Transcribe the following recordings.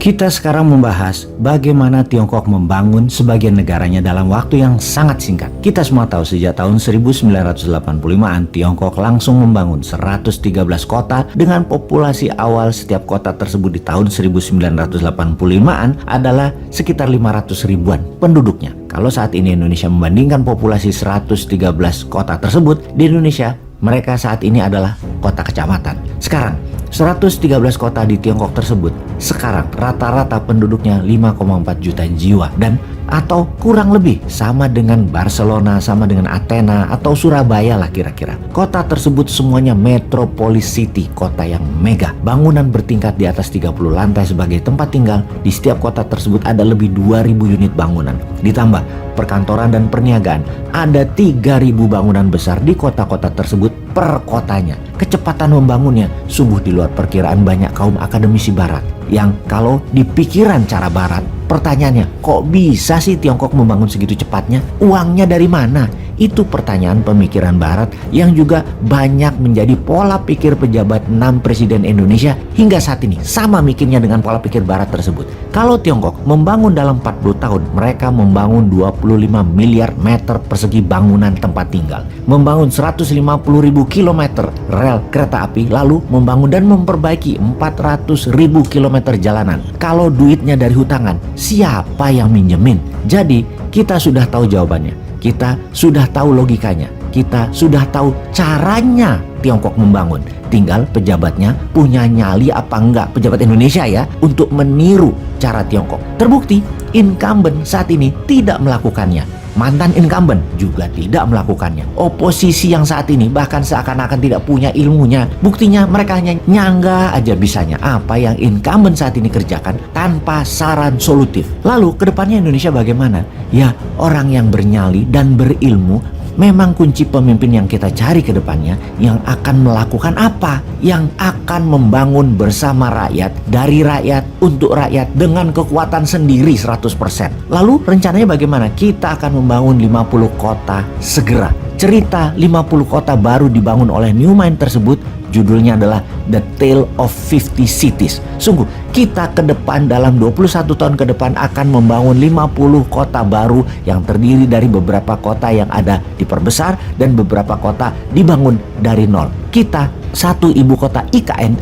Kita sekarang membahas bagaimana Tiongkok membangun sebagian negaranya dalam waktu yang sangat singkat. Kita semua tahu sejak tahun 1985-an Tiongkok langsung membangun 113 kota dengan populasi awal setiap kota tersebut di tahun 1985-an adalah sekitar 500 ribuan penduduknya. Kalau saat ini Indonesia membandingkan populasi 113 kota tersebut, di Indonesia mereka saat ini adalah kota kecamatan. Sekarang 113 kota di Tiongkok tersebut sekarang rata-rata penduduknya 5,4 juta jiwa dan atau kurang lebih sama dengan Barcelona, sama dengan Athena atau Surabaya lah kira-kira. Kota tersebut semuanya metropolis city, kota yang mega. Bangunan bertingkat di atas 30 lantai sebagai tempat tinggal. Di setiap kota tersebut ada lebih 2.000 unit bangunan. Ditambah perkantoran dan perniagaan, ada 3.000 bangunan besar di kota-kota tersebut per kotanya. Kecepatan membangunnya sungguh di luar perkiraan banyak kaum akademisi barat yang kalau di pikiran cara barat, pertanyaannya, kok bisa sih Tiongkok membangun segitu cepatnya? Uangnya dari mana? Itu pertanyaan pemikiran barat yang juga banyak menjadi pola pikir pejabat 6 presiden Indonesia hingga saat ini. Sama mikirnya dengan pola pikir barat tersebut. Kalau Tiongkok membangun dalam 40 tahun, mereka membangun 25 miliar meter persegi bangunan tempat tinggal. Membangun 150.000 kilometer rel kereta api, lalu membangun dan memperbaiki 400.000 kilometer jalanan. Kalau duitnya dari hutangan, siapa yang minjemin? Jadi kita sudah tahu jawabannya. Kita sudah tahu logikanya, kita sudah tahu caranya Tiongkok membangun. Tinggal pejabatnya punya nyali apa enggak, pejabat Indonesia ya, untuk meniru cara Tiongkok. Terbukti, incumbent saat ini tidak melakukannya. Mantan incumbent juga tidak melakukannya. Oposisi yang saat ini bahkan seakan-akan tidak punya ilmunya. Buktinya mereka hanya nyangga aja bisanya apa yang incumbent saat ini kerjakan tanpa saran solutif. Lalu kedepannya Indonesia bagaimana? Ya, orang yang bernyali dan berilmu memang kunci pemimpin yang kita cari ke depannya, yang akan melakukan apa? Yang akan membangun bersama rakyat, dari rakyat, untuk rakyat, dengan kekuatan sendiri 100%. Lalu rencananya bagaimana? Kita akan membangun 50 kota segera. Cerita 50 kota baru dibangun oleh New Mind tersebut judulnya adalah The Tale of 50 Cities. Sungguh, kita ke depan dalam 21 tahun ke depan akan membangun 50 kota baru yang terdiri dari beberapa kota yang ada diperbesar dan beberapa kota dibangun dari nol. Kita satu ibu kota IKN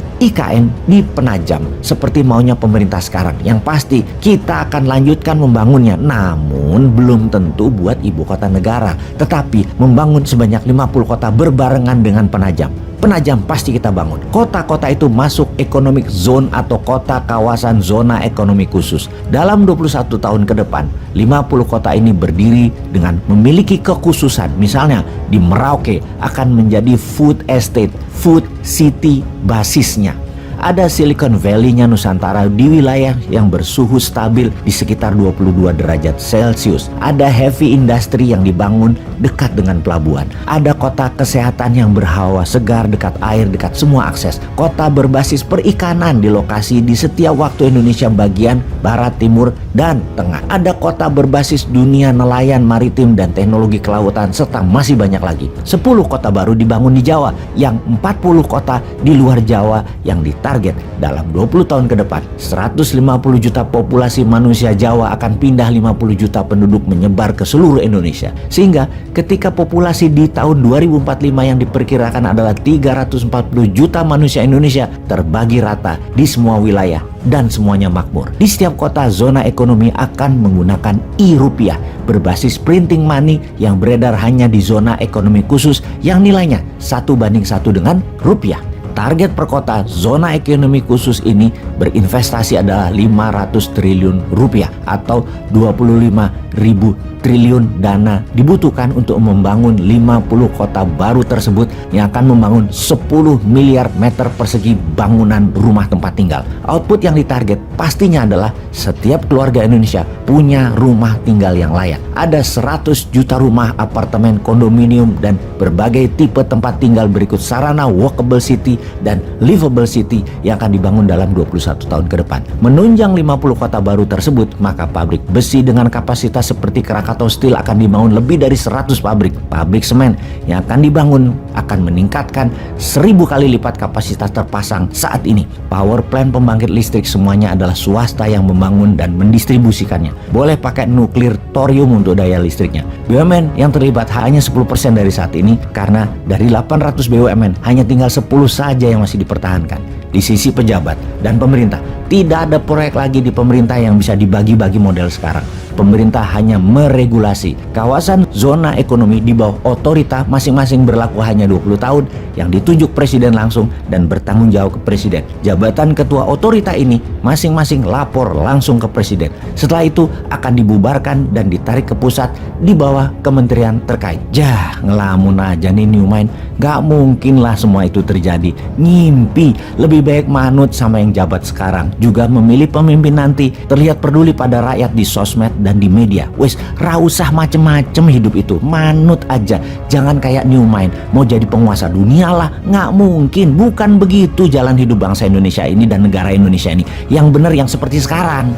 di Penajam seperti maunya pemerintah sekarang. Yang pasti kita akan lanjutkan membangunnya, namun belum tentu buat ibu kota negara, tetapi membangun sebanyak 50 kota berbarengan dengan Penajam. Penajam pasti kita bangun. Kota-kota itu masuk economic zone atau kota kawasan zona ekonomi khusus. Dalam 21 tahun ke depan, 50 kota ini berdiri dengan memiliki kekhususan. Misalnya di Merauke akan menjadi food estate, food city basisnya. Ada Silicon Valley-nya Nusantara di wilayah yang bersuhu stabil di sekitar 22 derajat Celcius. Ada heavy industry yang dibangun dekat dengan pelabuhan. Ada kota kesehatan yang berhawa segar, dekat air, dekat semua akses. Kota berbasis perikanan di lokasi di setiap waktu Indonesia bagian barat, timur, dan tengah. Ada kota berbasis dunia nelayan, maritim, dan teknologi kelautan, serta masih banyak lagi. 10 kota baru dibangun di Jawa, yang 40 kota di luar Jawa yang target dalam 20 tahun ke depan 150 juta populasi manusia Jawa akan pindah 50 juta penduduk menyebar ke seluruh Indonesia. Sehingga ketika populasi di tahun 2045 yang diperkirakan adalah 340 juta manusia Indonesia terbagi rata di semua wilayah dan semuanya makmur. Di setiap kota zona ekonomi akan menggunakan e-rupiah berbasis printing money yang beredar hanya di zona ekonomi khusus yang nilainya 1:1 dengan rupiah. Target per kota zona ekonomi khusus ini berinvestasi adalah 500 triliun rupiah atau 25.000 triliun dana dibutuhkan untuk membangun 50 kota baru tersebut yang akan membangun 10 miliar meter persegi bangunan rumah tempat tinggal. Output yang ditarget pastinya adalah setiap keluarga Indonesia punya rumah tinggal yang layak. Ada 100 juta rumah, apartemen, kondominium, dan berbagai tipe tempat tinggal berikut sarana walkable city dan livable city yang akan dibangun dalam 21 tahun ke depan. Menunjang 50 kota baru tersebut, maka pabrik besi dengan kapasitas berita seperti Krakatau Steel akan dibangun lebih dari 100 pabrik semen yang akan dibangun akan meningkatkan 1000 kali lipat kapasitas terpasang saat ini. Power plant pembangkit listrik semuanya adalah swasta yang membangun dan mendistribusikannya. Boleh pakai nuklir, thorium untuk daya listriknya. BUMN yang terlibat hanya 10% dari saat ini karena dari 800 BUMN hanya tinggal 10 saja yang masih dipertahankan. Di sisi pejabat dan pemerintah, tidak ada proyek lagi di pemerintah yang bisa dibagi-bagi model sekarang. Pemerintah hanya meregulasi. Kawasan zona ekonomi di bawah otorita masing-masing berlaku hanya 20 tahun yang ditunjuk presiden langsung dan bertanggung jawab ke presiden. Jabatan ketua otorita ini masing-masing lapor langsung ke presiden. Setelah itu akan dibubarkan dan ditarik ke pusat di bawah kementerian terkait. Jah, ngelamun aja nih New Mind. Gak mungkin lah semua itu terjadi. Ngimpi. Lebih baik manut sama yang jabat sekarang. Juga memilih pemimpin nanti. Terlihat peduli pada rakyat di sosmed dan di media. Wes, ra usah macem-macem hidup itu. Manut aja. Jangan kayak New Mind mau jadi penguasa dunia lah. Nggak mungkin. Bukan begitu jalan hidup bangsa Indonesia ini dan negara Indonesia ini. Yang benar yang seperti sekarang.